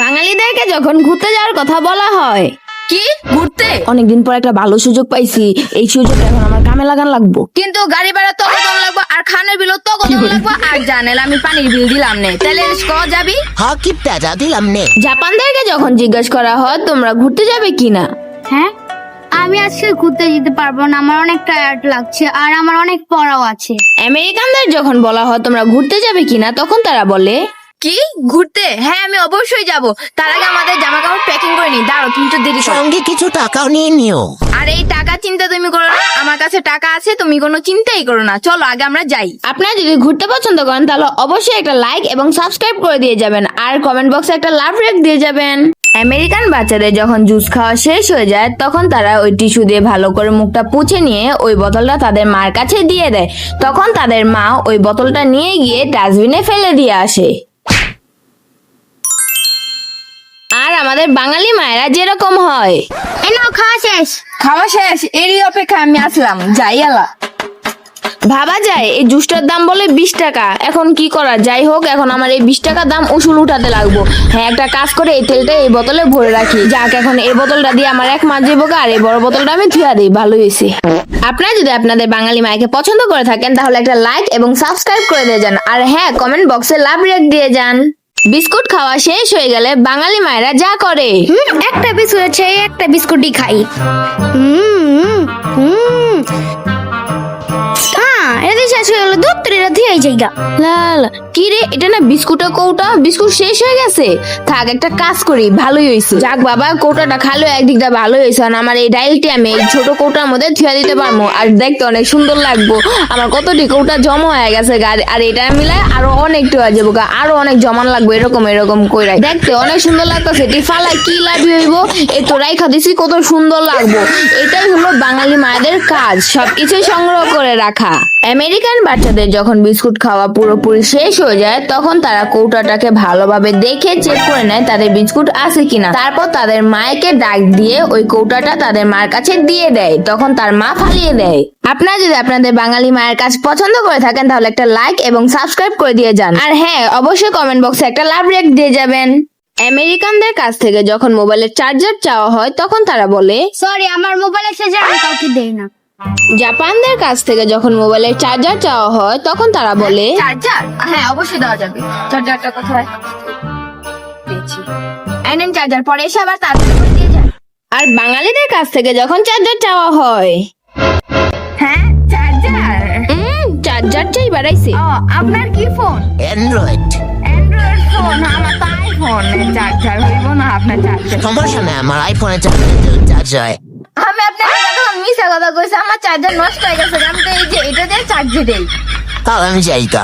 বাঙালিদেরকে যখন ঘুরতে যাওয়ার কথা বলা হয়, কি ঘুরতে? অনেকদিন পর একটা ভালো সুযোগ পাইছি, এই সুযোগটা এখন আমার কামে লাগান লাগবো। কিন্তু গাড়ি ভাড়া তো কত লাগবে, আর খানের বিলও তো কত লাগবে, আর জানেল আমি পানির বিল দিলাম নে, তাহলে যাবি? হ্যাঁ কি পেঁচা দিলাম নে। জাপানদেরকে যখন জিজ্ঞেস করা হয় তোমরা ঘুরতে যাবে কিনা, হ্যাঁ, আমি আজকে ঘুরতে যেতে পারবো না, আমার অনেক টায়ার্ড লাগছে আর আমার অনেক পড়াও আছে। আমেরিকানদের যখন বলা হয় তোমরা ঘুরতে যাবে কিনা, তখন তারা বলে কি ঘুরতে? হ্যাঁ আমি অবশ্যই যাব। তার আগে আমাদের জামা কাপড় প্যাকিং করে নি, দাঁড়াও তুমি তো দেরি করো। সঙ্গে কিছু টাকাও নিয়ে নিও। আর এই টাকা চিন্তা তুমি করো না, আমার কাছে টাকা আছে, তুমি কোনো চিন্তাই করো না। চলো আগে আমরা যাই। আপনারা যদি ঘুরতে পছন্দ করেন তাহলে অবশ্যই একটা লাইক এবং সাবস্ক্রাইব করে দিয়ে যাবেন, আর কমেন্ট বক্সে একটা লাভ রেখ দিয়ে যাবেন। আমেরিকান বাচ্চাদের যখন জুস খাওয়া শেষ হয়ে যায় তখন তারা ওই টিস্যু দিয়ে ভালো করে মুখটা পুছে নিয়ে ওই বোতলটা তাদের মার কাছে দিয়ে দেয়। তখন তাদের মা ওই বোতলটা নিয়ে গিয়ে ডাস্টবিনে ফেলে দিয়ে আসে। আর আমাদের বাঙালি মায়েরা যেরকম হয়, এই নাও, খাওয়া শেষ। খাওয়া শেষ, এরই অপেক্ষা আমি আসলাম, যাই আলা। ভাবা যায় এই জুসটার দাম বলে 20 টাকা, এখন কি করা, যাই হোক এখন আমার এই 20 টাকা দাম উসুল উঠাতে লাগবো। হ্যাঁ, একটা কাজ করে এই তেলটা এই বোতলে ভরে রাখি, যাক এখন এই বোতলটা দিয়ে আমার 1 মাস যাবো, আর এই বড় বোতলটা আমি ধুয়া দিই, ভালো হয়েছে। আপনারা যদি আপনাদের বাঙালি মাকে পছন্দ করে থাকেন তাহলে একটা লাইক এবং সাবস্ক্রাইব করে দিয়ে যান, আর হ্যাঁ কমেন্ট বক্সে লাভ রেখ দিয়ে যান। বিস্কুট খাওয়া শেষ হয়ে গেলে বাঙালি মায়েরা যা করে, একটা বিস্কুট আছে, একটা বিস্কুটই খাই। হুম হুম এটা শেষ হয়ে গেল, দুধ তৈরি দিয়ে জায়গা। লাল কি রে, এটা না বিস্কুটের কৌটা, বিস্কুট শেষ হয়ে গেছে। থাক একটা কাজ করি, ভালোই হয়েছে, যাক বাবা কৌটাটা খালো একদিকটা ভালো হয়েছে, আর আমার এই ডাইলটি আমি এই ছোট কৌটার মধ্যে ধুয়া দিতে পারবো, আর দেখতে অনেক সুন্দর লাগবো। আমার কতটি কৌটা জমা হয়ে গেছে গা, আর এটা মিলায় আরো অনেক টুয়া যাবো গা, আরো অনেক জমান লাগবে, এরকম এরকম কইরাই দেখতে অনেক সুন্দর লাগতেছে। এটি ফালাই কি লাভ হইব, এই তো রাইখা দিছি, কত সুন্দর লাগবো। এটাই হলো বাঙালি মায়েদের কাজ, সবকিছু সংগ্রহ করে রাখা। আমেরিকান বাচ্চাদের যখন বিস্কুট খাওয়া পুরোপুরি শেষ হয়ে যায় তখন তারা কৌটাটাকে ভালোভাবে দেখে চেক করে নেয় তাদের বিস্কুট আছে কিনা, তারপর তাদের মাকে ডাক দিয়ে ওই কৌটাটা তাদের মার কাছে দিয়ে দেয়, তখন তার মা ফালিয়ে দেয়। আপনারা যদি আপনাদের বাঙালি মায়ের কাজ পছন্দ করে থাকেন তাহলে একটা লাইক এবং সাবস্ক্রাইব করে দিয়ে যান, আর হ্যাঁ অবশ্যই কমেন্ট বক্সে একটা লাভ রেখ দিয়ে যাবেন। আমেরিকানদের কাছ থেকে যখন মোবাইলের চার্জার চাওয়া হয় তখন তারা বলে সরি, আমার মোবাইল এসেছে, আমি কাউকে দেই না। জাপানদের কাছ থেকে যখন মোবাইলের চার্জার চাওয়া হয় তখন তারা বলে চার্জার? হ্যাঁ অবশ্যই দেওয়া যাবে। চার্জারটা কোথায়? পেয়েছি, এই নেন চার্জার, পরে এসে আবার তাড়াতাড়ি করে দিয়ে যান। আর বাঙালিদের কাছ থেকে যখন চার্জার চাওয়া হয়, হ্যাঁ চার্জার? চার্জার চাই বাড়াইছে। ও আপনার কি ফোন? অ্যান্ড্রয়েড। Android phone? আমার তো আইফোন, চার্জার হইব না আপনার চার্জার। সমস্যা নেই, আমার আইফোনে চার্জ হয়। আমি আপনাকে যখন মিশা কথা কইছি, আমার চার্জার নষ্ট হয়ে গেছে, আমি তো এই যে এটা দিয়ে চার্জ দেই। তাহলে আমি যাই তা।